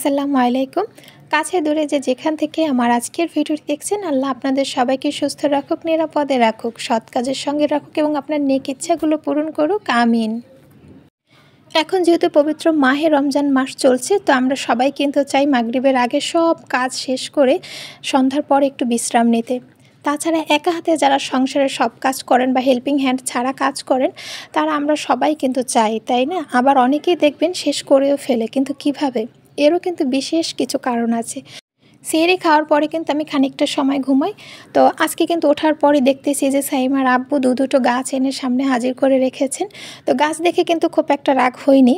আসসালামু আলাইকুম। কাছে দূরে যেখান থেকে আমার আজকের ভিডিওটি দেখছেন, আল্লাহ আপনাদের সবাইকে সুস্থ রাখুক, নিরাপদে রাখুক, সৎ কাজের সঙ্গে রাখুক এবং আপনার নেক ইচ্ছাগুলো পূরণ করুক। আমিন। এখন যেহেতু পবিত্র মাহে রমজান মাস চলছে, তো আমরা সবাই কিন্তু চাই মাগরিবের আগে সব কাজ শেষ করে সন্ধ্যার পর একটু বিশ্রাম নিতে। তাছাড়া একা হাতে যারা সংসারের সব কাজ করেন বা হেল্পিং হ্যান্ড ছাড়া কাজ করেন, তারা আমরা সবাই কিন্তু চাই, তাই না? আবার অনেকেই দেখবেন শেষ করেও ফেলে, কিন্তু কিভাবে? এরও কিন্তু বিশেষ কিছু কারণ আছে। সেহরি খাওয়ার পরে কিন্তু আমি খানিকটা সময় ঘুমাই। তো আজকে কিন্তু ওঠার পরে দেখতেছি যে সাইমার আব্বু দুটো গাছ এনে সামনে হাজির করে রেখেছেন। তো গাছ দেখে কিন্তু খুব একটা রাগ হয়নি,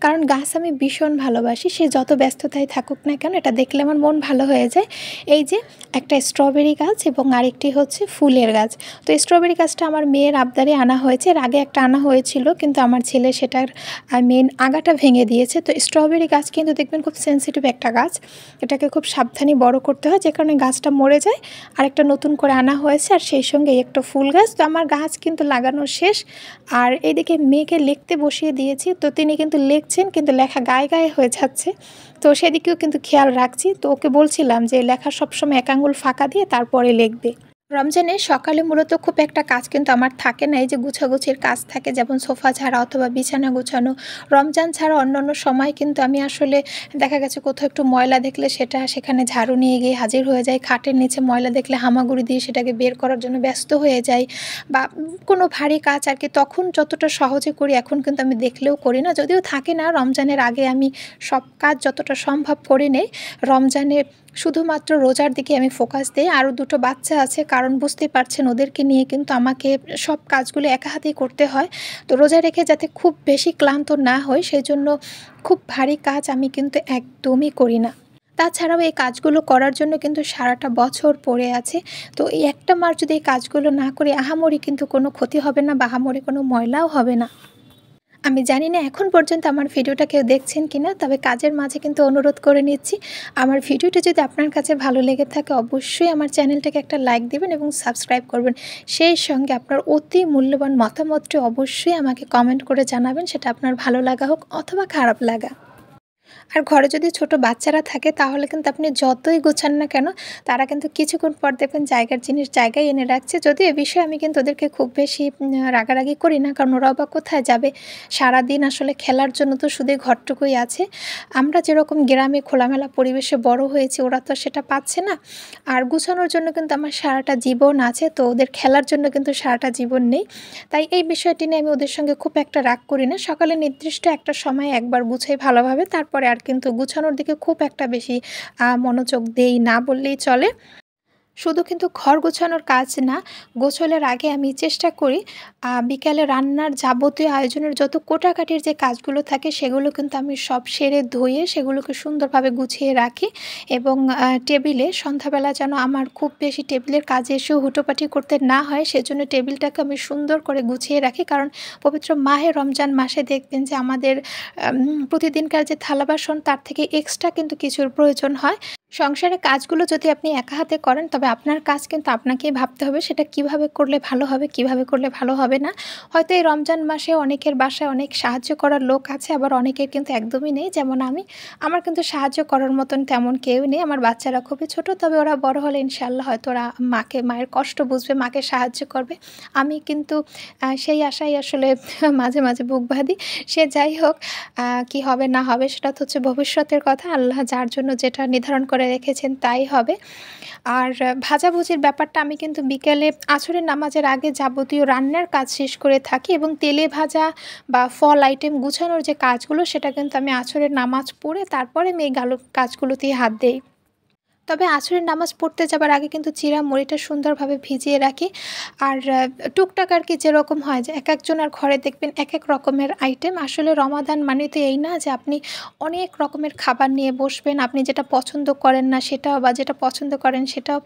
কারণ গাছ আমি ভীষণ ভালোবাসি। সে যত ব্যস্ততায় থাকুক না কেন, এটা দেখলে আমার মন ভালো হয়ে যায়। এই যে একটা স্ট্রবেরি গাছ এবং আরেকটি হচ্ছে ফুলের গাছ। তো স্ট্রবেরি গাছটা আমার মেয়ের আবদারে আনা হয়েছে। এর আগে একটা আনা হয়েছিল, কিন্তু আমার ছেলে সেটার মেন আগাটা ভেঙে দিয়েছে। তো স্ট্রবেরি গাছ কিন্তু দেখবেন খুব সেন্সিটিভ একটা গাছ, এটাকে খুব সাবধানে বড় করতে হয়, যে কারণে গাছটা মরে যায়। আরেকটা নতুন করে আনা হয়েছে, আর সেই সঙ্গে একটা ফুল গাছ। তো আমার গাছ কিন্তু লাগানো শেষ। আর এদিকে মেয়েকে লিখতে বসিয়ে দিয়েছি, তো তিনি কিন্তু কিন্তু লেখা গায়ে গায়ে হয়ে যাচ্ছে। তো সেদিকেও কিন্তু খেয়াল রাখছি। তো ওকে বলছিলাম যে লেখা সবসময় এক আঙুল ফাঁকা দিয়ে তারপরে লিখবে। রমজানে সকালে মূলত খুব একটা কাজ কিন্তু আমার থাকে না। এই যে গুছাগুছির কাজ থাকে, যেমন সোফা ঝাড়া অথবা বিছানা গোছানো। রমজান ছাড়া অন্যান্য সময় কিন্তু আমি আসলে দেখা গেছে কোথাও একটু ময়লা দেখলে সেখানে ঝাড়ু নিয়ে গিয়ে হাজির হয়ে যাই। খাটের নিচে ময়লা দেখলে হামাগুড়ি দিয়ে সেটাকে বের করার জন্য ব্যস্ত হয়ে যাই, বা কোনো ভারী কাজ আর কি তখন যতটা সহজে করি, এখন কিন্তু আমি দেখলেও করি না। যদিও থাকে না, রমজানের আগে আমি সব কাজ যতটা সম্ভব করে নেই। রমজানে শুধুমাত্র রোজার দিকে আমি ফোকাস দিই। আরও দুটো বাচ্চা আছে, কারণ বুঝতেই পারছেন ওদেরকে নিয়ে কিন্তু আমাকে সব কাজগুলো একা হাতেই করতে হয়। তো রোজা রেখে যাতে খুব বেশি ক্লান্ত না হই, সেই জন্য খুব ভারী কাজ আমি কিন্তু একদমই করি না। তাছাড়াও এই কাজগুলো করার জন্য কিন্তু সারাটা বছর পড়ে আছে। তো এই একটা মাস যদি এই কাজগুলো না করি, আহামরি কিন্তু কোনো ক্ষতি হবে না বা আহামরি কোনো ময়লাও হবে না। আমি জানি না এখন পর্যন্ত আমার ভিডিওটা কেউ দেখছেন কিনা, তবে কাজের মাঝে কিন্তু অনুরোধ করে নিচ্ছি, আমার ভিডিওটা যদি আপনার কাছে ভালো লেগে থাকে, অবশ্যই আমার চ্যানেলটাকে একটা লাইক দেবেন এবং সাবস্ক্রাইব করবেন। সেই সঙ্গে আপনার অতি মূল্যবান মতামতটি অবশ্যই আমাকে কমেন্ট করে জানাবেন, সেটা আপনার ভালো লাগা হোক অথবা খারাপ লাগা। আর ঘরে যদি ছোট বাচ্চারা থাকে, তাহলে কিন্তু আপনি যতই গোছান না কেন, তারা কিন্তু কিছুক্ষণ পর দেখবেন জায়গার জিনিস জায়গায় এনে রাখছে। যদিও এ বিষয়ে আমি কিন্তু ওদেরকে খুব বেশি রাগারাগি করি না, কারণ ওরাও বা কোথায় যাবে? সারাদিন আসলে খেলার জন্য তো শুধু ঘরটুকুই আছে। আমরা যেরকম গ্রামে খোলামেলা পরিবেশে বড় হয়েছি, ওরা তো সেটা পাচ্ছে না। আর গুছানোর জন্য কিন্তু আমার সারাটা জীবন আছে, তো ওদের খেলার জন্য কিন্তু সারাটা জীবন নেই। তাই এই বিষয়টি নিয়ে আমি ওদের সঙ্গে খুব একটা রাগ করি না। সকালে নির্দিষ্ট একটা সময় একবার গুছাই ভালোভাবে, তারপরে আর কিন্তু গুছানোর দিকে খুব একটা বেশি মনোযোগ দেই না বললেই চলে। শুধু কিন্তু ঘর গোছানোর কাজ না, গোছলের আগে আমি চেষ্টা করি বিকালে রান্নার যাবতীয় আয়োজনের যত কোটাকাটির যে কাজগুলো থাকে, সেগুলো কিন্তু আমি সব সেরে ধুয়ে সেগুলোকে সুন্দরভাবে গুছিয়ে রাখি। এবং টেবিলে সন্ধ্যাবেলা যেন আমার খুব বেশি টেবিলের কাজে এসেও হুটোপাটি করতে না হয়, সেজন্য টেবিলটাকে আমি সুন্দর করে গুছিয়ে রাখি। কারণ পবিত্র মাহে রমজান মাসে দেখবেন যে আমাদের প্রতিদিনকার যে থালা বাসন, তার থেকে এক্সট্রা কিন্তু কিছুর প্রয়োজন হয়। সংসারের কাজগুলো যদি আপনি একা হাতে করেন, তবে আপনার কাজ কিন্তু আপনাকেই ভাবতে হবে সেটা কিভাবে করলে ভালো হবে, কিভাবে করলে ভালো হবে না। হয়তো এই রমজান মাসে অনেকের বাসায় অনেক সাহায্য করার লোক আছে, আবার অনেকের কিন্তু একদমই নেই, যেমন আমি। আমার কিন্তু সাহায্য করার মতন তেমন কেউ নেই। আমার বাচ্চারা খুবই ছোট, তবে ওরা বড় হলে ইনশাআল্লাহ হয়তো ওরা মায়ের কষ্ট বুঝবে, মাকে সাহায্য করবে। আমি কিন্তু সেই আশায় আসলে মাঝে মাঝে বুক বাঁধি। সে যাই হোক, কি হবে না হবে সেটা তো হচ্ছে ভবিষ্যতের কথা। আল্লাহ যার জন্য যেটা নির্ধারণ করে রেখেছেন তাই হবে। আর ভাজাভুজির ব্যাপারটা আমি কিন্তু বিকেলে আসরের নামাজের আগে যাবতীয় রান্নার কাজ শেষ করে থাকি, এবং তেলে ভাজা বা ফল আইটেম গুছানোর যে কাজগুলো, সেটা কিন্তু আমি আসরের নামাজ পড়ে তারপরে আমি এই কাজগুলোতেই হাত দেই। তবে আসরের নামাজ পড়তে যাবার আগে কিন্তু চিঁড়া মুড়িটা সুন্দরভাবে ভিজিয়ে রাখি। আর টুকটাক আর কি যেরকম হয়, যে একজনের ঘরে দেখবেন এক এক রকমের আইটেম। আসলে রমাদান মানে তো এই না যে আপনি অনেক রকমের খাবার নিয়ে বসবেন, আপনি যেটা পছন্দ করেন না সেটাও, বা যেটা পছন্দ করেন সেটাও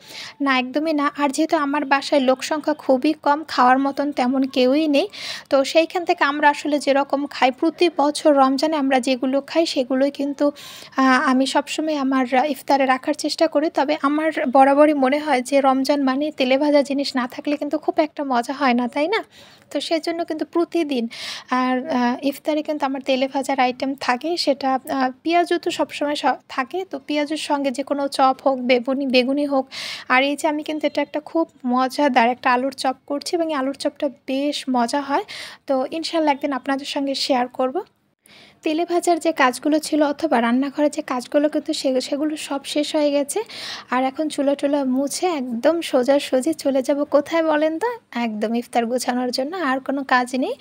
না, একদমই না। আর যেহেতু আমার বাসায় লোক সংখ্যা খুবই কম, খাওয়ার মতন তেমন কেউই নেই, তো সেইখান থেকে আমরা আসলে যেরকম খাই প্রতি বছর রমজানে, আমরা যেগুলো খাই সেগুলোই কিন্তু আমি সবসময় আমার ইফতারে রাখার চেষ্টা চেষ্টা করি। তবে আমার বরাবরই মনে হয় যে রমজান মানে তেলে ভাজা জিনিস না থাকলে কিন্তু খুব একটা মজা হয় না, তাই না? তো সেজন্য কিন্তু প্রতিদিন আর ইফতারে কিন্তু আমার তেলে ভাজার আইটেম থাকেই। সেটা পেঁয়াজু তো সবসময় থাকে। তো পেঁয়াজুর সঙ্গে যেকোনো চপ হোক, বেগুনি হোক। আর এই যে আমি কিন্তু এটা একটা খুব মজাদার একটা আলুর চপ করছি এবং এই আলুর চপটা বেশ মজা হয়। তো ইনশাআল্লাহ একদিন আপনাদের সঙ্গে শেয়ার করব। তেলে ভাজার যে কাজগুলো ছিল অথবা রান্নাঘরের যে কাজগুলো কিন্তু সেগুলো সব শেষ হয়ে গেছে। আর এখন চুলা-টুলা মুছে একদম সোজাসুজি চলে যাব কোথায় বলেন তো? একদম ইফতার গোছানোর জন্য। আর কোনো কাজ নেই।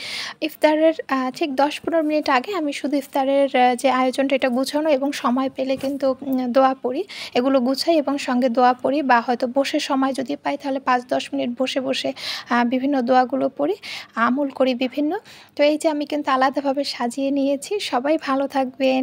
ইফতারের ঠিক ১০-১৫ মিনিট আগে আমি শুধু ইফতারের যে আয়োজনটা এটা গুছানো এবং সময় পেলে কিন্তু দোয়া পড়ি। এগুলো গুছাই এবং সঙ্গে দোয়া পড়ি বা হয়তো বসে সময় যদি পাই তাহলে ৫-১০ মিনিট বসে বিভিন্ন দোয়াগুলো পড়ি, আমল করি বিভিন্ন। তো এই যে আমি কিন্তু আলাদাভাবে সাজিয়ে নিয়েছি। সবাই ভালো থাকবেন।